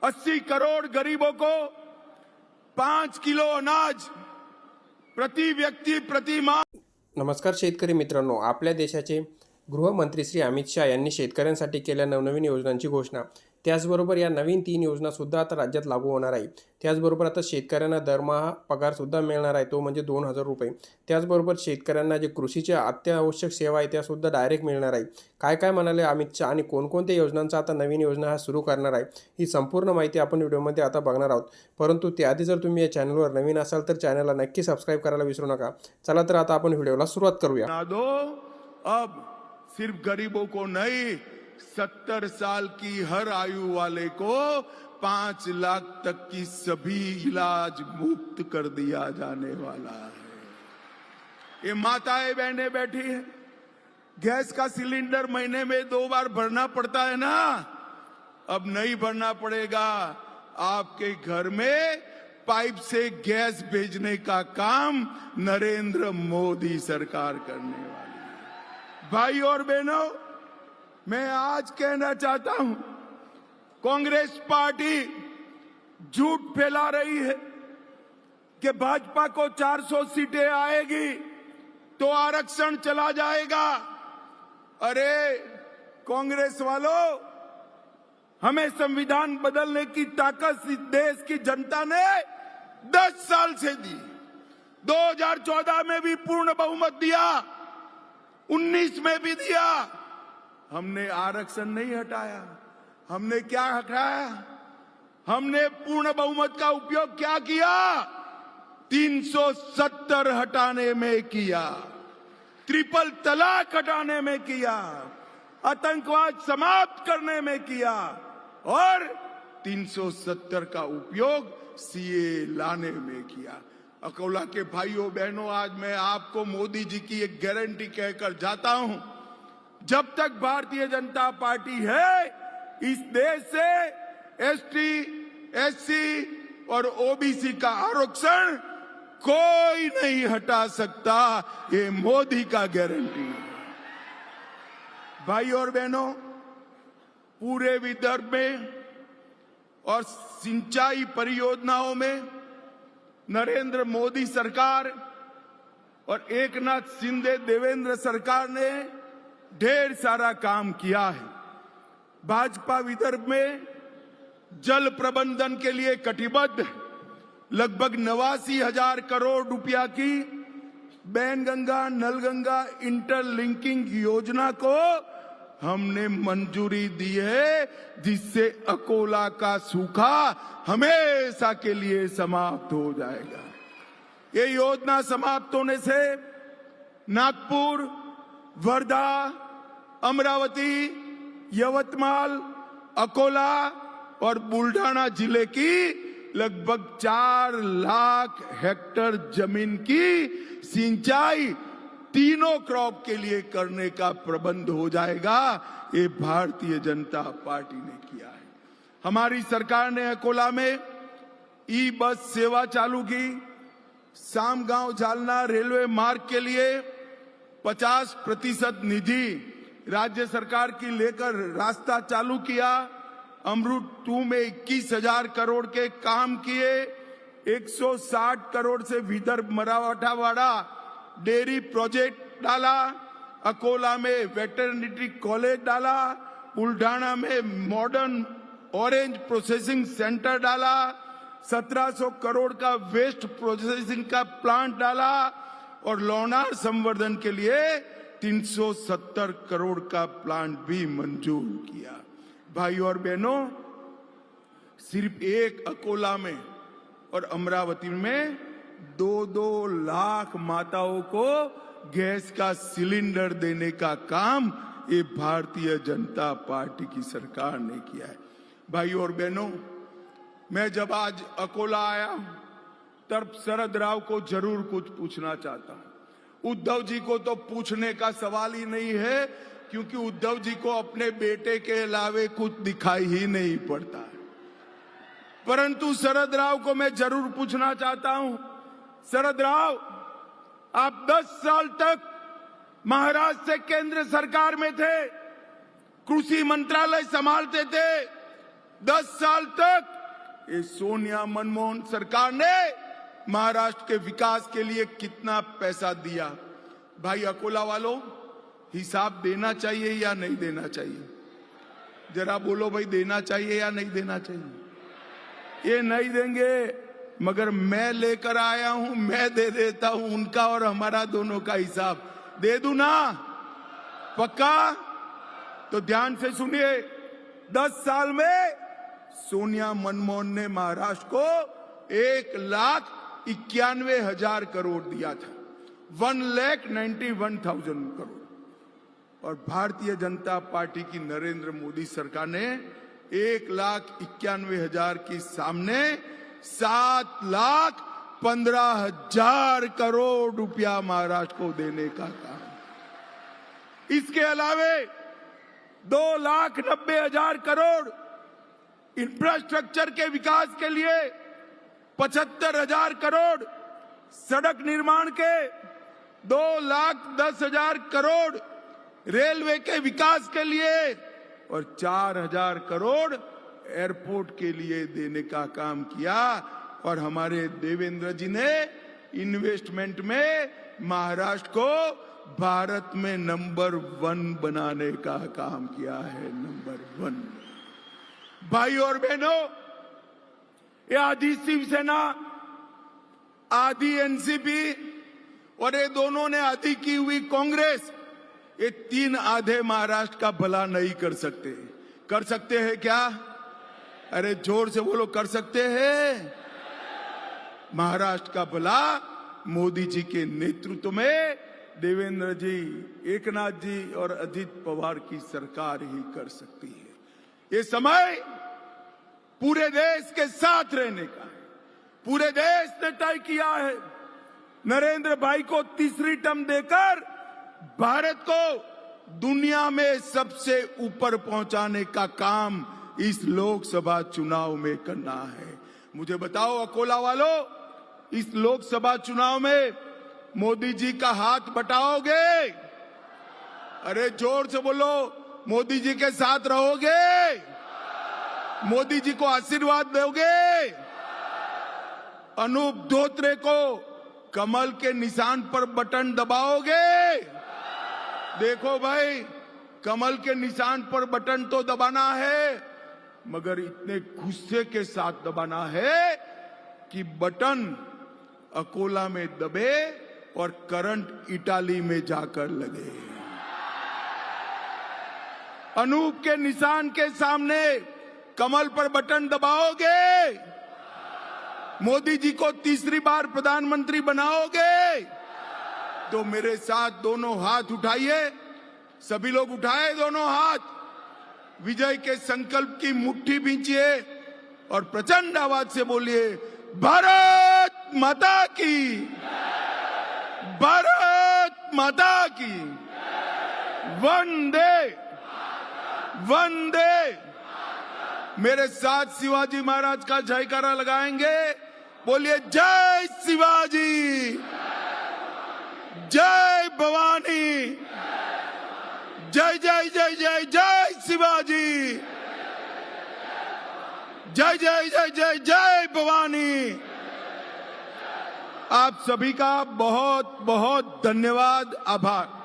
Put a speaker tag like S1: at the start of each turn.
S1: 80 करोड़ गरीबों को 5 किलो अनाज प्रति व्यक्ती प्रति माह।
S2: नमस्कार शेतकरी मित्रांनो, आपल्या देशाचे गृहमंत्री श्री अमित शाह यांनी शेतकऱ्यांसाठी केल्या नवनवीन योजनांची घोषणा, त्याचबरोबर या नवीन 3 योजनासुद्धा आता राज्यात लागू होणार आहे। त्याचबरोबर आता शेतकऱ्यांना दरमहा पगारसुद्धा मिळणार आहे, तो म्हणजे 2000 रुपये। त्याचबरोबर शेतकऱ्यांना जे कृषीच्या अत्यावश्यक सेवा आहे त्यासुद्धा डायरेक्ट मिळणार आहे। काय काय म्हणाले अमित शाह आणि कोणकोणत्या योजनांचा आता नवीन योजना हा सुरू करणार आहे, ही संपूर्ण माहिती आपण व्हिडिओमध्ये आता बघणार आहोत। परंतु त्याआधी जर तुम्ही या चॅनलवर नवीन असाल तर चॅनलला नक्की सबस्क्राईब करायला विसरू नका। चला तर आता आपण व्हिडिओला सुरुवात करूया।
S1: अब सिर्फ गरीबों को नहीं, 70 साल की हर आयु वाले को 5 लाख तक की सभी इलाज मुफ्त कर दिया जाने वाला है। ये माताएं बहनें बैठी है, गैस का सिलेंडर महीने में 2 बार भरना पड़ता है ना, अब नहीं भरना पड़ेगा। आपके घर में पाइप से गैस भेजने का काम नरेंद्र मोदी सरकार करने वाली है। भाई और बहनों, मैं आज कहना चाहता हूं, कांग्रेस पार्टी झूठ फैला रही है कि भाजपा को 400 सीटें आएगी तो आरक्षण चला जाएगा। अरे कांग्रेस वालों, हमें संविधान बदलने की ताकत इस देश की जनता ने 10 साल से दी। 2014 में भी पूर्ण बहुमत दिया, 19 में भी दिया। हमने आरक्षण नहीं हटाया, हमने क्या हटाया? हमने पूर्ण बहुमत का उपयोग क्या किया? 370 हटाने में किया, ट्रिपल तलाक हटाने में किया, आतंकवाद समाप्त करने में किया और 370 का उपयोग सीए लाने में किया। अकोला के भाइयों बहनों, आज मैं आपको मोदी जी की एक गारंटी कहकर जाता हूं, जब तक भारतीय जनता पार्टी है, इस देश से एसटी, एससी और ओबीसी का आरक्षण कोई नहीं हटा सकता। ये मोदी का गारंटी है। भाई और बहनों, पूरे विदर्भ में और सिंचाई परियोजनाओं में नरेंद्र मोदी सरकार और एकनाथ शिंदे देवेंद्र सरकार ने ढेर सारा काम किया है। भाजपा विदर्भ में जल प्रबंधन के लिए कटिबद्ध लगभग 89,000 करोड़ रुपया की बैनगंगा नलगंगा इंटरलिंकिंग योजना को हमने मंजूरी दी है, जिससे अकोला का सूखा हमेशा के लिए समाप्त हो जाएगा। ये योजना समाप्त होने से नागपुर, वर्धा, अमरावती, यवतमाल, अकोला और बुल्ढाना जिले की लगभग 4 लाख हेक्टेयर जमीन की सिंचाई तीनों क्रॉप के लिए करने का प्रबंध हो जाएगा। ये भारतीय जनता पार्टी ने किया है। हमारी सरकार ने अकोला में ई बस सेवा चालू की। सामगांव जालना रेलवे मार्ग के लिए 50% निधि राज्य सरकार की लेकर रास्ता चालू किया। अमृत 2 में 21,000 करोड़ के काम किए। 160 करोड़ से विदर्भ मराठवाड़ा डेयरी प्रोजेक्ट डाला। अकोला में वेटरनरी कॉलेज डाला। बुल्ढाना में मॉडर्न ऑरेंज प्रोसेसिंग सेंटर डाला। 1700 करोड़ का वेस्ट प्रोसेसिंग का प्लांट डाला और लोनार संवर्धन के लिए 370 करोड़ का प्लांट भी मंजूर किया। भाई और बहनों, सिर्फ एक अकोला में और अमरावती में 2-2 लाख माताओं को गैस का सिलेंडर देने का काम ये भारतीय जनता पार्टी की सरकार ने किया है। भाई और बहनों, मैं जब आज अकोला आया तब शरद राव को जरूर कुछ पूछना चाहता हूं। उद्धव जी को तो पूछने का सवाल ही नहीं है, क्योंकि उद्धव जी को अपने बेटे के अलावे कुछ दिखाई ही नहीं पड़ता है। परंतु शरद राव को मैं जरूर पूछना चाहता हूं। शरद राव, आप 10 साल तक महाराष्ट्र से केंद्र सरकार में थे, कृषि मंत्रालय संभालते थे, 10 साल तक ये सोनिया मनमोहन सरकार ने महाराष्ट्र के विकास के लिए कितना पैसा दिया? भाई अकोला वालों, हिसाब देना चाहिए या नहीं देना चाहिए? जरा बोलो भाई, देना चाहिए या नहीं देना चाहिए? ये नहीं देंगे, मगर मैं लेकर आया हूं, मैं दे देता हूं। उनका और हमारा दोनों का हिसाब दे दूं ना? पक्का? तो ध्यान से सुनिए, 10 साल में सोनिया मनमोहन ने महाराष्ट्र को 1,91,000 करोड़ दिया था, 1,91,000 करोड़। और भारतीय जनता पार्टी की नरेंद्र मोदी सरकार ने 1,91,000 के सामने 7,15,000 करोड़ रुपया महाराष्ट्र को देने का काम। इसके अलावे 2,90,000 करोड़ इंफ्रास्ट्रक्चर के विकास के लिए, 75,000 करोड़ सड़क निर्माण के, 2,10,000 करोड़ रेलवे के विकास के लिए और 4,000 करोड़ एयरपोर्ट के लिए देने का काम किया। और हमारे देवेंद्र जी ने इन्वेस्टमेंट में महाराष्ट्र को भारत में नंबर 1 बनाने का काम किया है, नंबर 1। भाई और बहनों, ये आधी शिवसेना, आधी एनसीपी और ये दोनों ने आधी की हुई कांग्रेस, ये 3 आधे महाराष्ट्र का भला नहीं कर सकते। कर सकते हैं क्या? अरे जोर से बोलो, कर सकते हैं? महाराष्ट्र का भला मोदी जी के नेतृत्व में देवेंद्र जी, एकनाथ जी और अजित पवार की सरकार ही कर सकती है। ये समय पूरे देश के साथ रहने का है। पूरे देश ने तय किया है नरेंद्र भाई को तीसरी टर्म देकर भारत को दुनिया में सबसे ऊपर पहुंचाने का काम इस लोकसभा चुनाव में करना है। मुझे बताओ अकोला वालों, इस लोकसभा चुनाव में मोदी जी का हाथ बटाओगे? अरे जोर से बोलो, मोदी जी के साथ रहोगे? मोदी जी को आशीर्वाद दोगे? अनूप धोत्रे को कमल के निशान पर बटन दबाओगे? देखो भाई, कमल के निशान पर बटन तो दबाना है, मगर इतने गुस्से के साथ दबाना है कि बटन अकोला में दबे और करंट इटाली में जाकर लगे। अनूप के निशान के सामने कमल पर बटन दबाओगे? मोदी जी को तीसरी बार प्रधानमंत्री बनाओगे? तो मेरे साथ दोनों हाथ उठाइए, सभी लोग उठाए दोनों हाथ, विजय के संकल्प की मुट्ठी भींचिए और प्रचंड आवाज से बोलिए, भारत माता की, भारत माता की, वंदे वंदे। मेरे साथ शिवाजी महाराज का जयकारा लगाएंगे, बोलिए जय शिवाजी, जय भवानी, जय जय जय जय जय शिवाजी, जय जय जय जय जय भवानी। आप सभी का बहुत बहुत धन्यवाद, आभार।